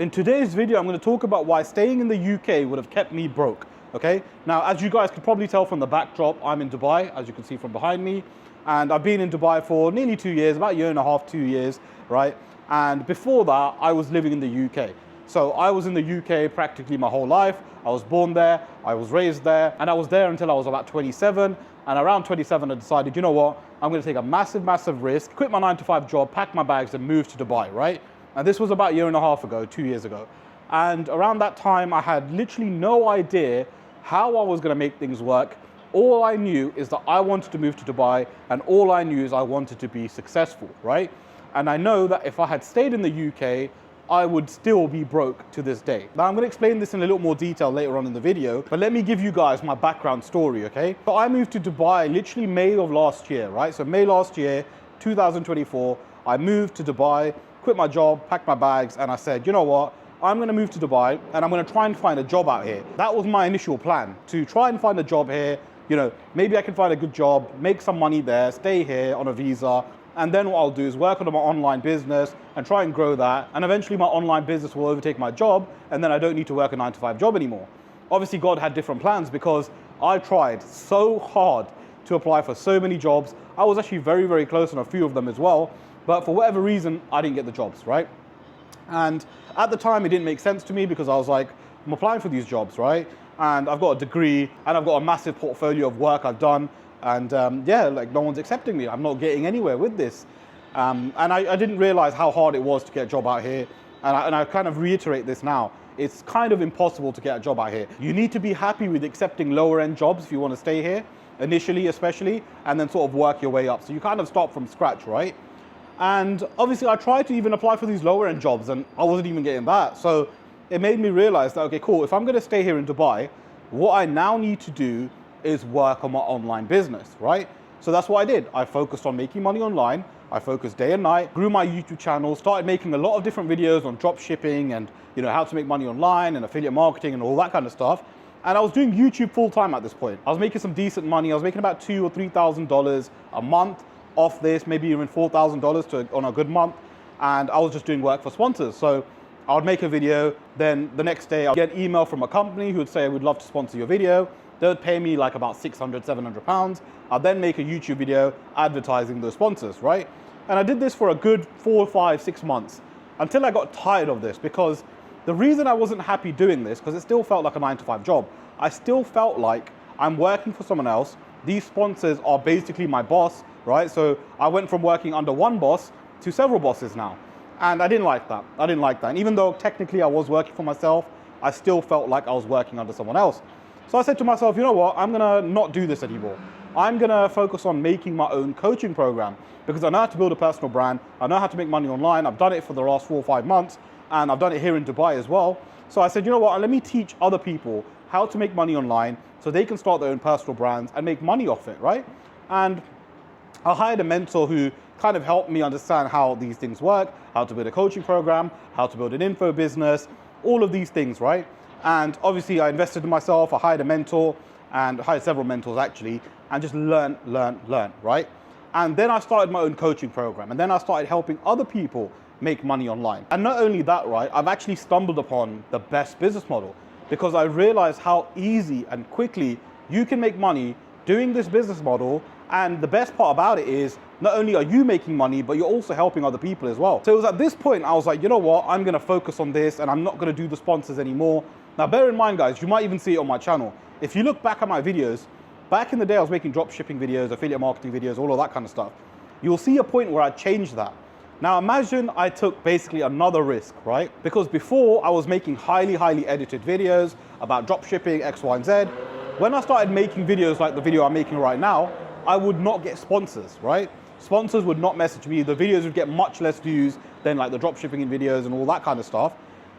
In today's video, I'm going to talk about why staying in the UK would have kept me broke, okay? Now, as you guys could probably tell from the backdrop, I'm in Dubai, as you can see from behind me. And I've been in Dubai for nearly 2 years, about a year and a half, 2 years, right? And before that, I was living in the UK. So I was in the UK practically my whole life. I was born there, I was raised there, and I was there until I was about 27. And around 27, I decided, you know what? I'm going to take a massive, massive risk, quit my 9-to-5 job, pack my bags and move to Dubai, right? And this was about a year and a half ago, 2 years ago. And around that time, I had literally no idea how I was going to make things work. All I knew is that I wanted to move to Dubai, and all I knew is I wanted to be successful, right? And I know that if I had stayed in the UK, I would still be broke to this day. Now, I'm going to explain this in a little more detail later on in the video, but let me give you guys my background story, okay? So I moved to Dubai literally May of last year, right? So May last year, 2024, I moved to Dubai, quit my job, packed my bags, and I said, you know what? I'm going to move to Dubai and I'm going to try and find a job out here. That was my initial plan, to try and find a job here. You know, maybe I can find a good job, make some money there, stay here on a visa, and then what I'll do is work on my online business and try and grow that. And eventually my online business will overtake my job, and then I don't need to work a 9-to-5 job anymore. Obviously, God had different plans because I tried so hard to apply for so many jobs. I was actually very, very close on a few of them as well. But for whatever reason, I didn't get the jobs, right? And at the time, it didn't make sense to me because I was like, I'm applying for these jobs, right? And I've got a degree and I've got a massive portfolio of work I've done. And yeah, like no one's accepting me. I'm not getting anywhere with this. And I didn't realize how hard it was to get a job out here. And I kind of reiterate this now. It's kind of impossible to get a job out here. You need to be happy with accepting lower end jobs if you want to stay here, initially especially, and then sort of work your way up. So you kind of start from scratch, right? And obviously I tried to even apply for these lower end jobs and I wasn't even getting that. So it made me realize that, okay, cool, if I'm going to stay here in Dubai, what I now need to do is work on my online business, right? So that's what I did. I focused on making money online. I focused day and night, grew my YouTube channel, started making a lot of different videos on drop shipping and, you know, how to make money online and affiliate marketing and all that kind of stuff. And I was doing YouTube full time at this point. I was making some decent money. I was making about $2,000 or $3,000 a month off this, maybe even $4,000 on a good month. And I was just doing work for sponsors. So I would make a video, then the next day I'd get an email from a company who would say, we'd love to sponsor your video. They would pay me like about 600, 700 pounds. I'd then make a YouTube video advertising those sponsors, right? And I did this for a good 4, 5, 6 months until I got tired of this, because the reason I wasn't happy doing this, because it still felt like a 9-to-5 job. I still felt like I'm working for someone else. These sponsors are basically my boss, right? So I went from working under one boss to several bosses now. And I didn't like that. I didn't like that. And even though technically I was working for myself, I still felt like I was working under someone else. So I said to myself, you know what? I'm going to not do this anymore. I'm going to focus on making my own coaching program, because I know how to build a personal brand. I know how to make money online. I've done it for the last 4 or 5 months, and I've done it here in Dubai as well. So I said, you know what? Let me teach other people how to make money online so they can start their own personal brands and make money off it, right? And I hired a mentor who kind of helped me understand how these things work, how to build a coaching program, how to build an info business, all of these things, right? And obviously I invested in myself. I hired a mentor, and hired several mentors actually, and just learn, right? And then I started my own coaching program, and then I started helping other people make money online. And not only that, right, I've actually stumbled upon the best business model, because I realized how easy and quickly you can make money doing this business model. And the best part about it is, not only are you making money, but you're also helping other people as well. So it was at this point I was like, you know what, I'm gonna focus on this and I'm not gonna do the sponsors anymore. Now bear in mind guys, you might even see it on my channel. If you look back at my videos, back in the day I was making drop shipping videos, affiliate marketing videos, all of that kind of stuff. You'll see a point where I changed that. Now imagine I took basically another risk, right? Because before I was making highly edited videos about drop shipping, X, Y, and Z. When I started making videos like the video I'm making right now, I would not get sponsors, right? Sponsors would not message me. The videos would get much less views than like the drop shipping videos and all that kind of stuff.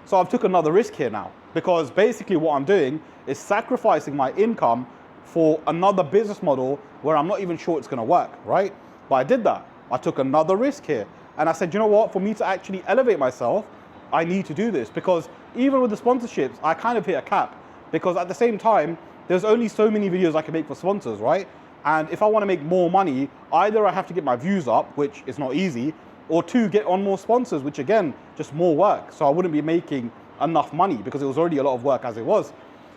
So I've took another risk here now, because basically what I'm doing is sacrificing my income for another business model where I'm not even sure it's gonna work, right? But I did that. I took another risk here. And I said, you know what, for me to actually elevate myself, I need to do this, because even with the sponsorships, I kind of hit a cap, because at the same time, there's only so many videos I can make for sponsors, right? And if I want to make more money, either I have to get my views up, which is not easy, or two, get on more sponsors, which again, just more work. So I wouldn't be making enough money because it was already a lot of work as it was.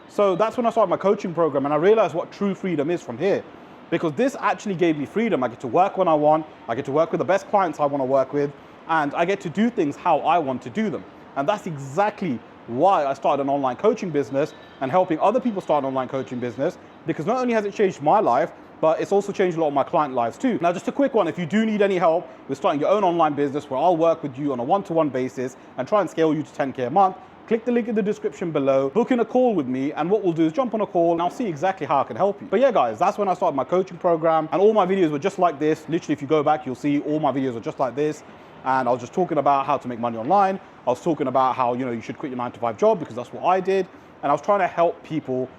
So that's when I started my coaching program, and I realized what true freedom is from here. Because this actually gave me freedom. I get to work when I want, I get to work with the best clients I want to work with, and I get to do things how I want to do them. And that's exactly why I started an online coaching business and helping other people start an online coaching business, because not only has it changed my life, but it's also changed a lot of my client lives too. Now, just a quick one, if you do need any help with starting your own online business where I'll work with you on a one-to-one basis and try and scale you to 10K a month, click the link in the description below, book in a call with me, and what we'll do is jump on a call and I'll see exactly how I can help you. But yeah, guys, that's when I started my coaching program, and all my videos were just like this. Literally, if you go back, you'll see all my videos are just like this. And I was just talking about how to make money online. I was talking about how, you should quit your 9-to-5 job, because that's what I did. And I was trying to help people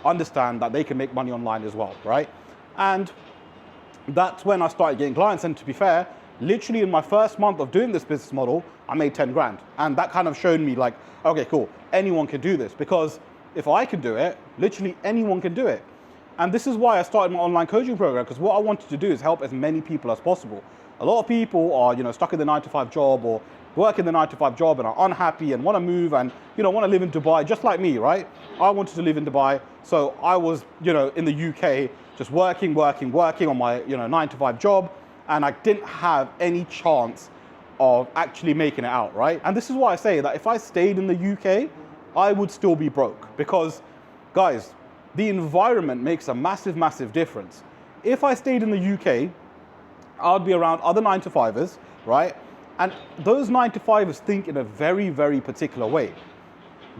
understand that they can make money online as well, right? And that's when I started getting clients. And to be fair, literally in my first month of doing this business model, I made 10 grand. And that kind of showed me like, okay, cool, anyone can do this, because if I can do it, literally anyone can do it. And this is why I started my online coaching program, because what I wanted to do is help as many people as possible. A lot of people are, stuck in the 9-to-5 job or work in the 9-to-5 job and are unhappy and want to move and, want to live in Dubai, just like me, right? I wanted to live in Dubai. So I was, in the UK, just working on my, 9-to-5 job. And I didn't have any chance of actually making it out, right? And this is why I say that if I stayed in the UK, I would still be broke, because guys, the environment makes a massive, massive difference. If I stayed in the UK, I'd be around other 9-to-5ers, right? And those 9-to-5ers think in a very, very particular way.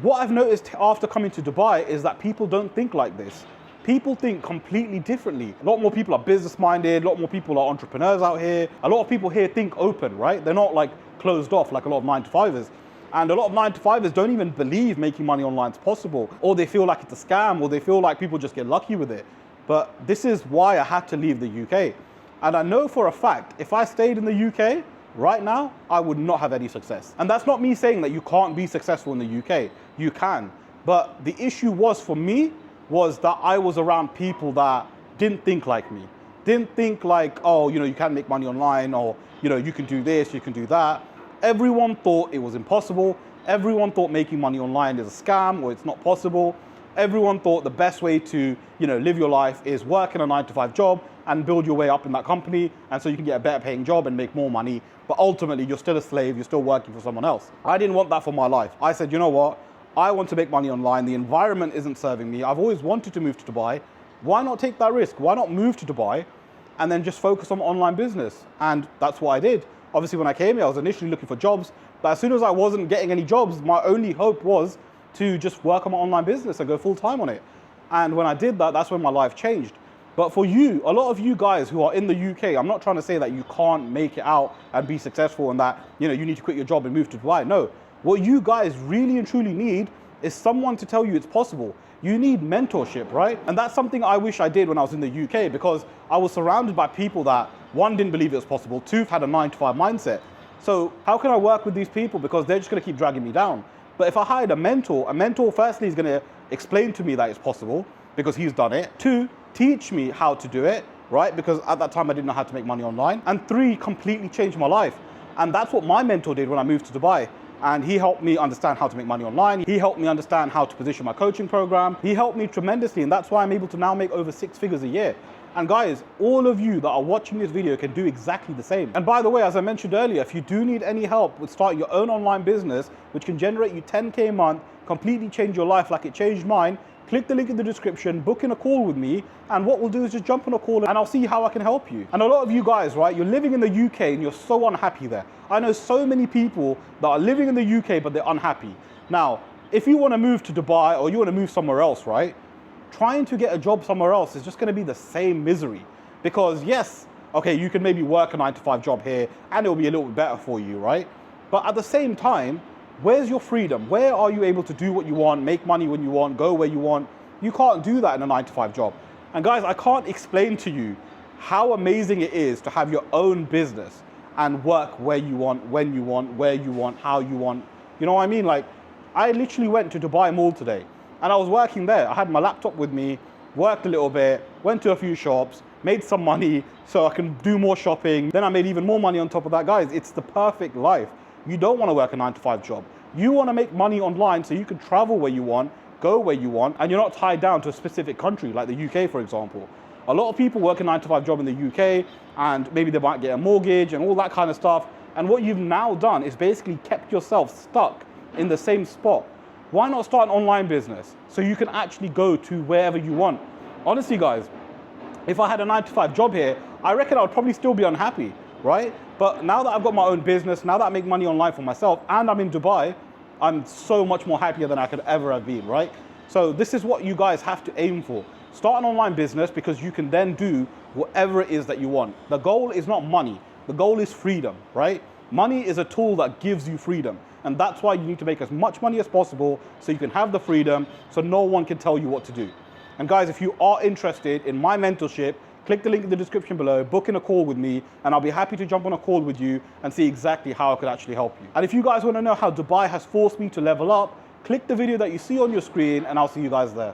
What I've noticed after coming to Dubai is that people don't think like this. People think completely differently. A lot more people are business-minded, a lot more people are entrepreneurs out here. A lot of people here think open, right? They're not like closed off like a lot of 9-to-5ers. And a lot of 9-to-5ers don't even believe making money online is possible, or they feel like it's a scam, or they feel like people just get lucky with it. But this is why I had to leave the UK. And I know for a fact, if I stayed in the UK right now, I would not have any success. And that's not me saying that you can't be successful in the UK. You can. But the issue was for me, was that I was around people that didn't think like me. Didn't think like, oh, you can make money online, or, you can do this, you can do that. Everyone thought it was impossible. Everyone thought making money online is a scam, or it's not possible. Everyone thought the best way to, live your life is work in a 9-to-5 job and build your way up in that company. And so you can get a better paying job and make more money. But ultimately, you're still a slave. You're still working for someone else. I didn't want that for my life. I said, you know what? I want to make money online. The environment isn't serving me. I've always wanted to move to Dubai. Why not take that risk? Why not move to Dubai and then just focus on online business? And that's what I did. Obviously, when I came here, I was initially looking for jobs. But as soon as I wasn't getting any jobs, my only hope was to just work on my online business and go full time on it. And when I did that, that's when my life changed. But for you, a lot of you guys who are in the UK, I'm not trying to say that you can't make it out and be successful and that, you need to quit your job and move to Dubai. No, what you guys really and truly need is someone to tell you it's possible. You need mentorship, right? And that's something I wish I did when I was in the UK, because I was surrounded by people that, one, didn't believe it was possible, two, had a 9-to-5 mindset. So how can I work with these people? Because they're just gonna keep dragging me down. But if I hired a mentor firstly is gonna explain to me that it's possible, because he's done it. Two, teach me how to do it, right? Because at that time I didn't know how to make money online. And three, completely change my life. And that's what my mentor did when I moved to Dubai. And he helped me understand how to make money online. He helped me understand how to position my coaching program. He helped me tremendously, and that's why I'm able to now make over 6 figures a year. And guys, all of you that are watching this video can do exactly the same. And by the way, as I mentioned earlier, if you do need any help with starting your own online business, which can generate you 10K a month, completely change your life like it changed mine, click the link in the description, book in a call with me, and what we'll do is just jump on a call and I'll see how I can help you. And a lot of you guys, right, you're living in the UK and you're so unhappy there. I know so many people that are living in the UK, but they're unhappy. Now, if you want to move to Dubai or you want to move somewhere else, right, trying to get a job somewhere else is just going to be the same misery. Because yes, okay, you can maybe work a 9-to-5 job here and it'll be a little bit better for you, right? But at the same time, where's your freedom? Where are you able to do what you want, make money when you want, go where you want? You can't do that in a 9-to-5 job. And guys, I can't explain to you how amazing it is to have your own business and work where you want, when you want, where you want, how you want. You know what I mean? Like, I literally went to Dubai Mall today and I was working there. I had my laptop with me, worked a little bit, went to a few shops, made some money so I can do more shopping. Then I made even more money on top of that. Guys, it's the perfect life. You don't want to work a 9-to-5 job. You want to make money online so you can travel where you want, go where you want, and you're not tied down to a specific country like the UK, for example. A lot of people work a 9-to-5 job in the UK and maybe they might get a mortgage and all that kind of stuff. And what you've now done is basically kept yourself stuck in the same spot. Why not start an online business so you can actually go to wherever you want? Honestly, guys, if I had a 9-to-5 job here, I reckon I would probably still be unhappy, right? But now that I've got my own business, now that I make money online for myself and I'm in Dubai, I'm so much more happier than I could ever have been, right? So this is what you guys have to aim for. Start an online business because you can then do whatever it is that you want. The goal is not money. The goal is freedom, right? Money is a tool that gives you freedom. And that's why you need to make as much money as possible so you can have the freedom so no one can tell you what to do. And guys, if you are interested in my mentorship, click the link in the description below, book in a call with me, and I'll be happy to jump on a call with you and see exactly how I could actually help you. And if you guys want to know how Dubai has forced me to level up, click the video that you see on your screen and I'll see you guys there.